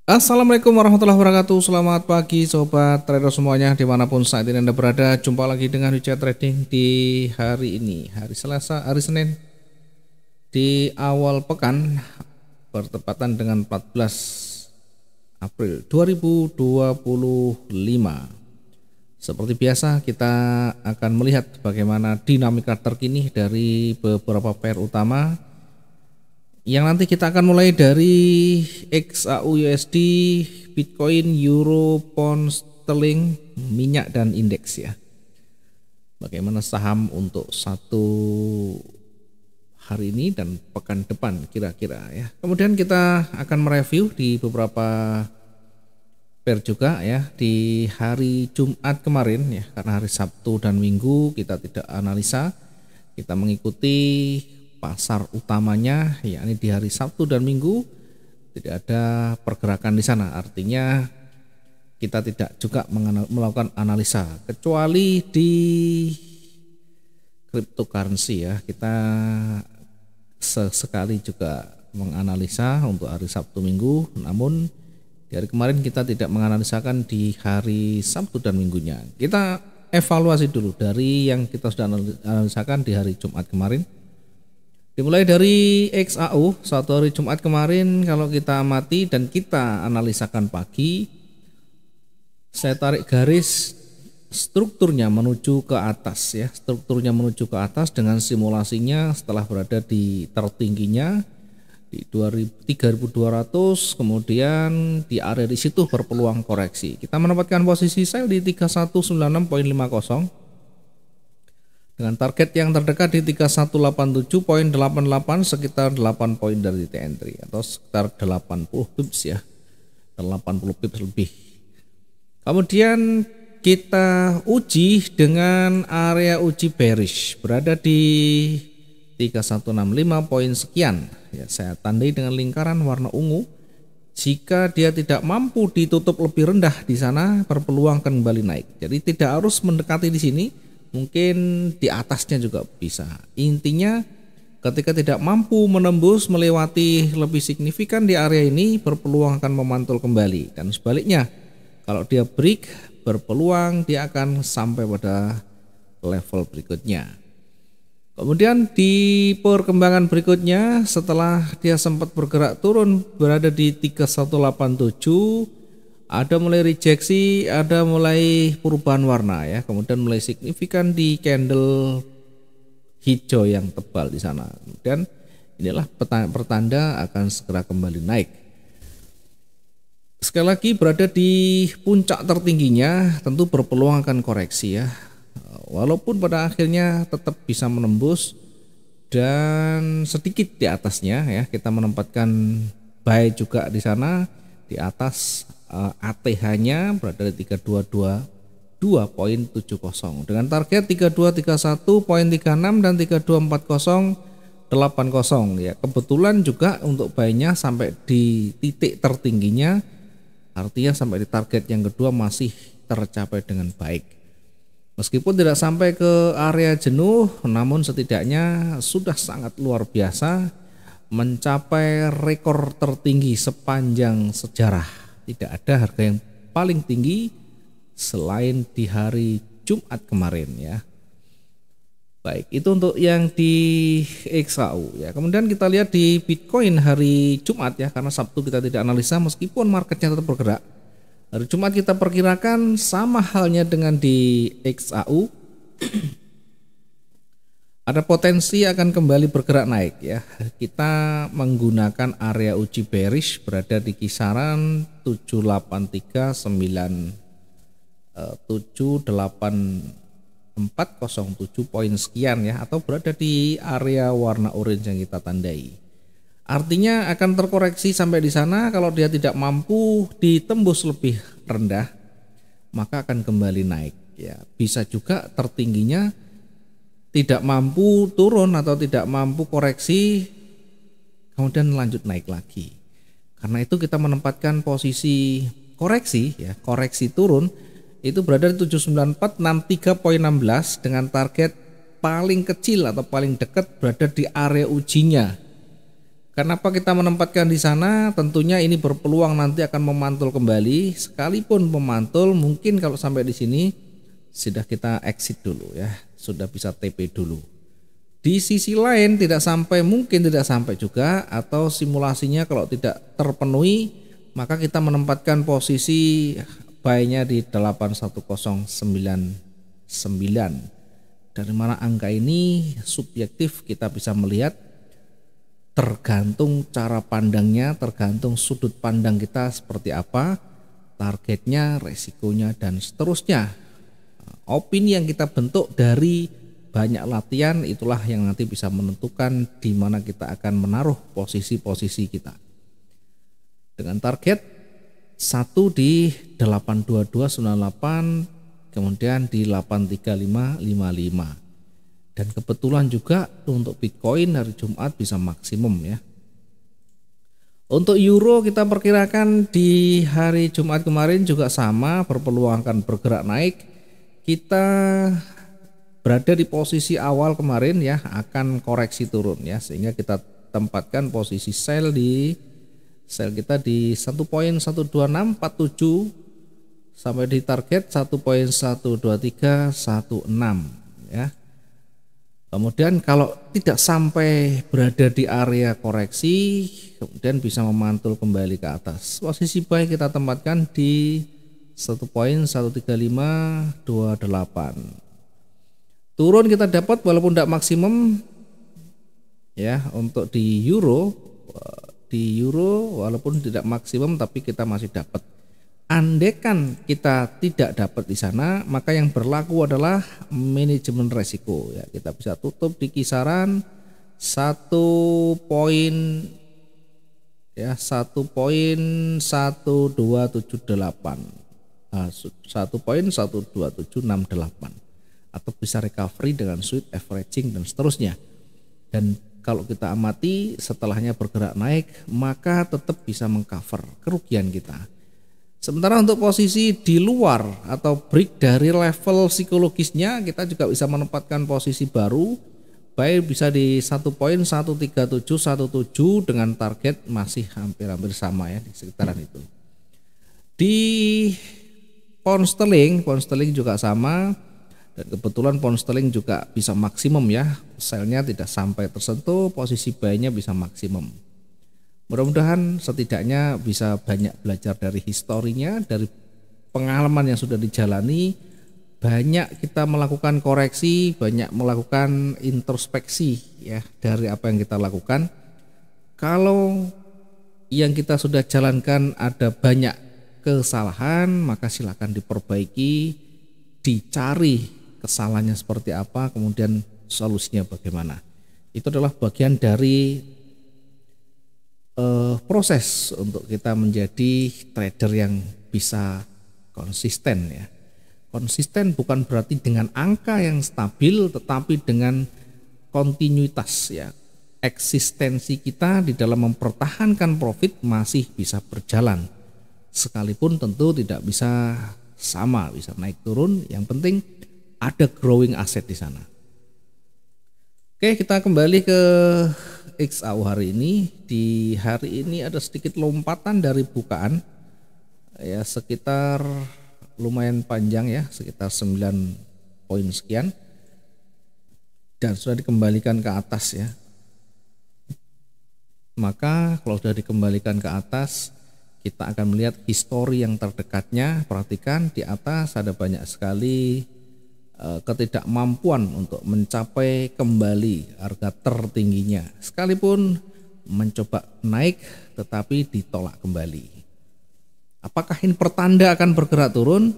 Assalamualaikum warahmatullahi wabarakatuh. Selamat pagi sobat trader semuanya dimanapun saat ini Anda berada. Jumpa lagi dengan Wicca Trading di hari ini, hari Selasa, hari Senin di awal pekan, bertepatan dengan 14 April 2025. Seperti biasa kita akan melihat bagaimana dinamika terkini dari beberapa pair utama, yang nanti kita akan mulai dari XAU USD, Bitcoin, Euro, Pound Sterling, minyak dan indeks ya. Bagaimana saham untuk satu hari ini dan pekan depan kira-kira ya. Kemudian kita akan mereview di beberapa pair juga ya di hari Jumat kemarin ya, karena hari Sabtu dan Minggu kita tidak analisa, kita mengikuti pasar utamanya, yakni di hari Sabtu dan Minggu tidak ada pergerakan di sana. Artinya kita tidak juga melakukan analisa, kecuali di cryptocurrency ya. Kita sesekali juga menganalisa untuk hari Sabtu Minggu, namun di hari kemarin kita tidak menganalisakan di hari Sabtu dan Minggunya. Kita evaluasi dulu dari yang kita sudah analisakan di hari Jumat kemarin. Dimulai dari XAU satu hari Jumat kemarin, kalau kita amati dan kita analisakan pagi, saya tarik garis strukturnya menuju ke atas ya, strukturnya menuju ke atas dengan simulasinya setelah berada di tertingginya di 3.200, kemudian di area di situ berpeluang koreksi. Kita menempatkan posisi sell di 3196.50. dengan target yang terdekat di 3187.88, sekitar 8 poin dari titik entry atau sekitar 80 pips ya, 80 pips lebih. Kemudian kita uji dengan area uji bearish berada di 3165 poin sekian ya, saya tandai dengan lingkaran warna ungu. Jika dia tidak mampu ditutup lebih rendah di sana, berpeluang kembali naik. Jadi tidak harus mendekati di sini, mungkin di atasnya juga bisa. Intinya ketika tidak mampu menembus melewati lebih signifikan di area ini, berpeluang akan memantul kembali. Dan sebaliknya, kalau dia break, berpeluang dia akan sampai pada level berikutnya. Kemudian di perkembangan berikutnya, setelah dia sempat bergerak turun berada di 3187, ada mulai rejeksi, ada mulai perubahan warna ya, kemudian mulai signifikan di candle hijau yang tebal di sana. Kemudian inilah pertanda akan segera kembali naik. Sekali lagi berada di puncak tertingginya, tentu berpeluang akan koreksi ya. Walaupun pada akhirnya tetap bisa menembus dan sedikit di atasnya ya, kita menempatkan buy juga di sana di atas. ATH-nya berada di 3222.70 dengan target 3231.36 dan 3240.80 ya. Kebetulan juga untuk buy-nya sampai di titik tertingginya, artinya sampai di target yang kedua masih tercapai dengan baik. Meskipun tidak sampai ke area jenuh, namun setidaknya sudah sangat luar biasa, mencapai rekor tertinggi sepanjang sejarah. Tidak ada harga yang paling tinggi selain di hari Jumat kemarin ya. Baik, itu untuk yang di XAU ya. Kemudian kita lihat di Bitcoin hari Jumat ya, karena Sabtu kita tidak analisa meskipun marketnya tetap bergerak. Hari Jumat kita perkirakan sama halnya dengan di XAU. Ada potensi akan kembali bergerak naik ya. Kita menggunakan area uji bearish berada di kisaran 783.978407 poin sekian ya, atau berada di area warna orange yang kita tandai. Artinya akan terkoreksi sampai di sana. Kalau dia tidak mampu ditembus lebih rendah, maka akan kembali naik ya. Bisa juga tertingginya tidak mampu turun atau tidak mampu koreksi, kemudian lanjut naik lagi. Karena itu kita menempatkan posisi koreksi ya, koreksi turun itu berada di 79463.16 dengan target paling kecil atau paling dekat berada di area ujinya. Kenapa kita menempatkan di sana? Tentunya ini berpeluang nanti akan memantul kembali. Sekalipun memantul, mungkin kalau sampai di sini sudah kita exit dulu ya, sudah bisa TP dulu. Di sisi lain mungkin tidak sampai juga, atau simulasinya kalau tidak terpenuhi, maka kita menempatkan posisi buy-nya di 8109. Dari mana angka ini subjektif, kita bisa melihat tergantung cara pandangnya, tergantung sudut pandang kita seperti apa, targetnya, resikonya, dan seterusnya. Opini yang kita bentuk dari banyak latihan itulah yang nanti bisa menentukan di mana kita akan menaruh posisi-posisi kita. Dengan target 1 di 82298, kemudian di 83555. Dan kebetulan juga untuk Bitcoin hari Jumat bisa maksimum ya. Untuk euro kita perkirakan di hari Jumat kemarin juga sama, berpeluang akan bergerak naik. Kita berada di posisi awal kemarin ya, akan koreksi turun ya, sehingga kita tempatkan posisi sell kita di 1.12647 sampai di target 1.12316 ya. Kemudian kalau tidak sampai berada di area koreksi, kemudian bisa memantul kembali ke atas. Posisi buy kita tempatkan di 1.13528. Turun kita dapat walaupun tidak maksimum ya. Untuk di euro walaupun tidak maksimum tapi kita masih dapat. Andaikan kita tidak dapat di sana, maka yang berlaku adalah manajemen resiko ya. Kita bisa tutup di kisaran 1.1278 atau bisa recovery dengan sweep averaging dan seterusnya. Dan kalau kita amati setelahnya bergerak naik, maka tetap bisa mengcover kerugian kita. Sementara untuk posisi di luar atau break dari level psikologisnya, kita juga bisa menempatkan posisi baru, baik bisa di 1.13717 dengan target masih hampir-hampir sama ya, di sekitaran itu. Di pound sterling juga sama, dan kebetulan pound sterling juga bisa maksimum ya, sell-nya tidak sampai tersentuh, posisi buy-nya bisa maksimum. Mudah-mudahan setidaknya bisa banyak belajar dari historinya, dari pengalaman yang sudah dijalani. Banyak kita melakukan koreksi, banyak melakukan introspeksi ya dari apa yang kita lakukan. Kalau yang kita sudah jalankan ada banyak kesalahan, maka silakan diperbaiki, dicari kesalahannya seperti apa, kemudian solusinya bagaimana. Itu adalah bagian dari proses untuk kita menjadi trader yang bisa konsisten ya. Konsisten bukan berarti dengan angka yang stabil, tetapi dengan kontinuitas ya. Eksistensi kita di dalam mempertahankan profit masih bisa berjalan. Sekalipun tentu tidak bisa sama, bisa naik turun, yang penting ada growing aset di sana. Oke, kita kembali ke XAU hari ini. Di hari ini ada sedikit lompatan dari bukaan ya, sekitar lumayan panjang ya, sekitar 9 poin sekian, dan sudah dikembalikan ke atas ya. Maka kalau sudah dikembalikan ke atas, kita akan melihat histori yang terdekatnya. Perhatikan di atas ada banyak sekali ketidakmampuan untuk mencapai kembali harga tertingginya, sekalipun mencoba naik tetapi ditolak kembali. Apakah ini pertanda akan bergerak turun?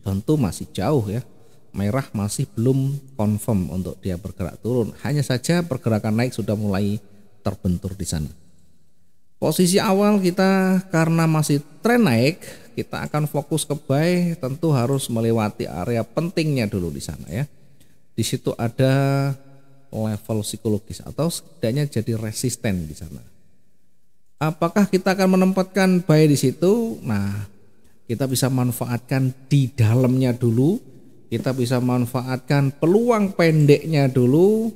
Tentu masih jauh ya, merah masih belum confirm untuk dia bergerak turun, hanya saja pergerakan naik sudah mulai terbentur di sana. Posisi awal kita karena masih tren naik, kita akan fokus ke buy, tentu harus melewati area pentingnya dulu di sana ya. Di situ ada level psikologis atau setidaknya jadi resisten di sana. Apakah kita akan menempatkan buy di situ? Nah, kita bisa manfaatkan di dalamnya dulu, kita bisa manfaatkan peluang pendeknya dulu,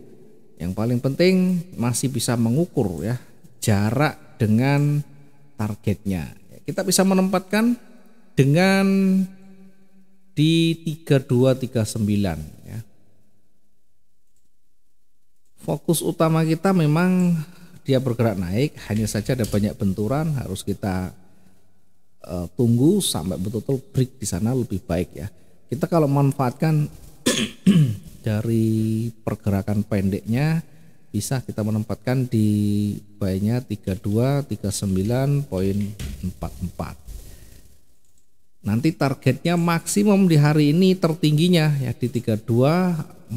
Yang paling penting masih bisa mengukur ya jarak dengan targetnya. Kita bisa menempatkan dengan di 3239 ya. Fokus utama kita memang dia bergerak naik, hanya saja ada banyak benturan, harus kita tunggu sampai betul-betul break di sana lebih baik ya. Kita kalau manfaatkan dari pergerakan pendeknya bisa kita menempatkan di buy-nya 3239.44. Nanti targetnya maksimum di hari ini tertingginya ya di 3245,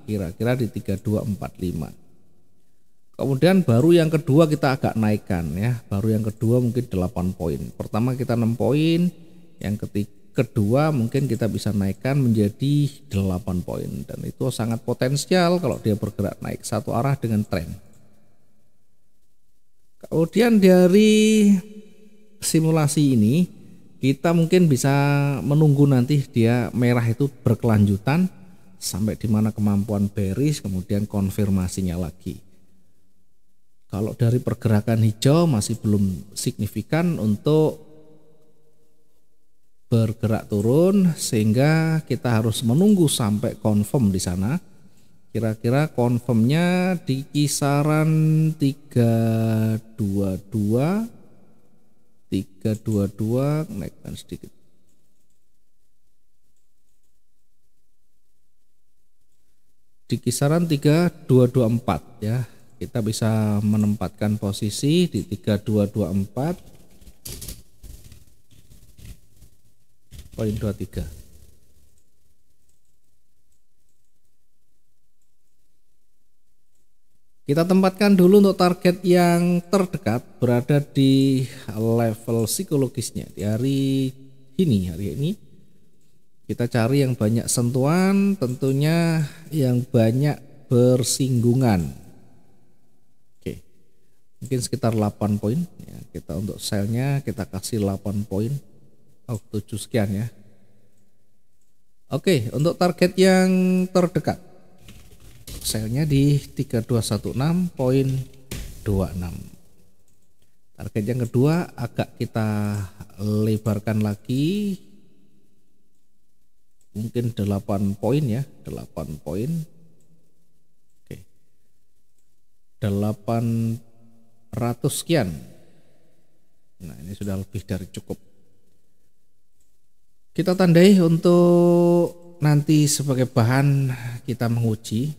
kira-kira di 3245. Kemudian baru yang kedua kita agak naikkan ya. Baru yang kedua mungkin 8 poin. Pertama kita 6 poin, yang kedua mungkin kita bisa naikkan menjadi 8 poin, dan itu sangat potensial kalau dia bergerak naik satu arah dengan tren. Kemudian dari simulasi ini kita mungkin bisa menunggu nanti dia merah itu berkelanjutan sampai di mana kemampuan bearish, kemudian konfirmasinya lagi. Kalau dari pergerakan hijau masih belum signifikan untuk bergerak turun, sehingga kita harus menunggu sampai confirm di sana. Kira-kira confirmnya di kisaran 322 naikkan sedikit. Di kisaran 3224 ya. Kita bisa menempatkan posisi di 3224.23. Kita tempatkan dulu untuk target yang terdekat berada di level psikologisnya di hari ini. Kita cari yang banyak sentuhan, tentunya yang banyak bersinggungan. Oke, mungkin sekitar 8 poin ya. Kita untuk sell-nya kita kasih 8 poin. 7 sekian ya. Oke, untuk target yang terdekat sell-nya di 3216.26. Target yang kedua agak kita lebarkan lagi, mungkin 8 poin ya, 8 poin. Oke, 800 sekian. Nah, ini sudah lebih dari cukup. Kita tandai untuk nanti sebagai bahan kita menguji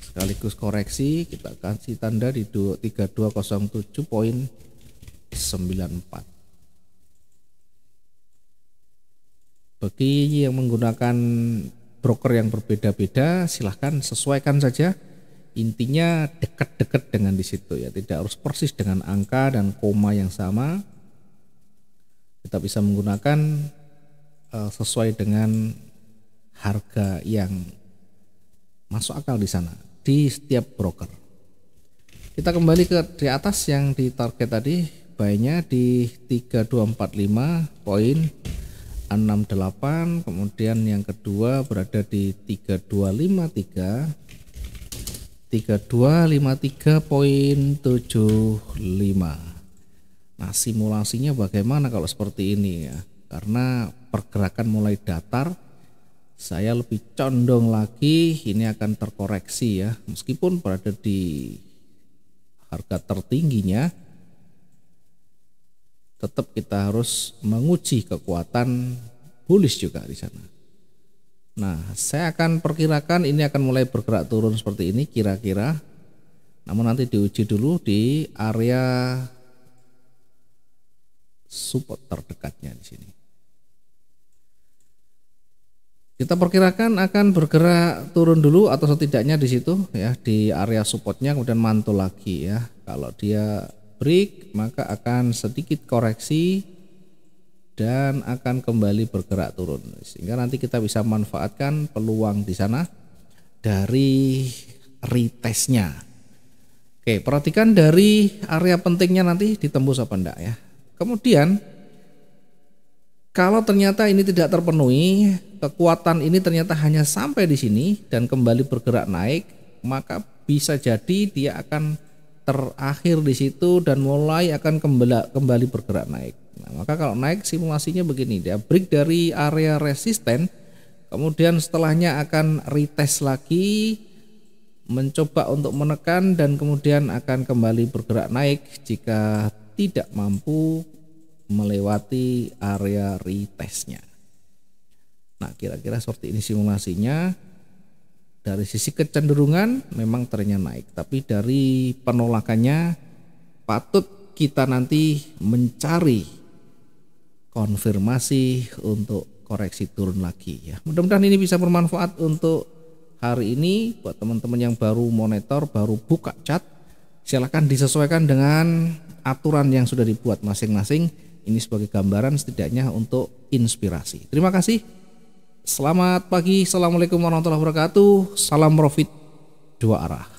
sekaligus koreksi. Kita kasih tanda di 3207.94. Bagi yang menggunakan broker yang berbeda-beda, silahkan sesuaikan saja. Intinya dekat-dekat dengan di situ ya, tidak harus persis dengan angka dan koma yang sama. Kita bisa menggunakan sesuai dengan harga yang masuk akal di sana di setiap broker. Kita kembali ke di atas yang di target tadi, buy-nya di 3245.68, kemudian yang kedua berada di 3253.75. Nah, simulasinya bagaimana kalau seperti ini ya? Karena pergerakan mulai datar, saya lebih condong lagi ini akan terkoreksi ya, meskipun berada di harga tertingginya, tetap kita harus menguji kekuatan bullish juga di sana. Nah, saya akan perkirakan ini akan mulai bergerak turun seperti ini kira-kira, namun nanti diuji dulu di area support terdekatnya di sini. Kita perkirakan akan bergerak turun dulu atau setidaknya di situ ya, di area supportnya, kemudian mantul lagi ya. Kalau dia break maka akan sedikit koreksi dan akan kembali bergerak turun, sehingga nanti kita bisa manfaatkan peluang di sana dari retestnya. Oke, perhatikan dari area pentingnya nanti ditembus apa enggak ya. Kemudian kalau ternyata ini tidak terpenuhi, kekuatan ini ternyata hanya sampai di sini dan kembali bergerak naik, maka bisa jadi dia akan terakhir di situ dan mulai akan kembali bergerak naik. Nah, maka kalau naik simulasinya begini, dia break dari area resisten, kemudian setelahnya akan retest lagi, mencoba untuk menekan dan kemudian akan kembali bergerak naik jika tidak mampu melewati area retestnya. Nah, kira-kira seperti ini simulasinya. Dari sisi kecenderungan memang trennya naik, tapi dari penolakannya patut kita nanti mencari konfirmasi untuk koreksi turun lagi ya. Mudah-mudahan ini bisa bermanfaat untuk hari ini. Buat teman-teman yang baru monitor, baru buka chart, silakan disesuaikan dengan aturan yang sudah dibuat masing-masing. Ini sebagai gambaran setidaknya untuk inspirasi. Terima kasih. Selamat pagi, assalamualaikum warahmatullahi wabarakatuh. Salam profit dua arah.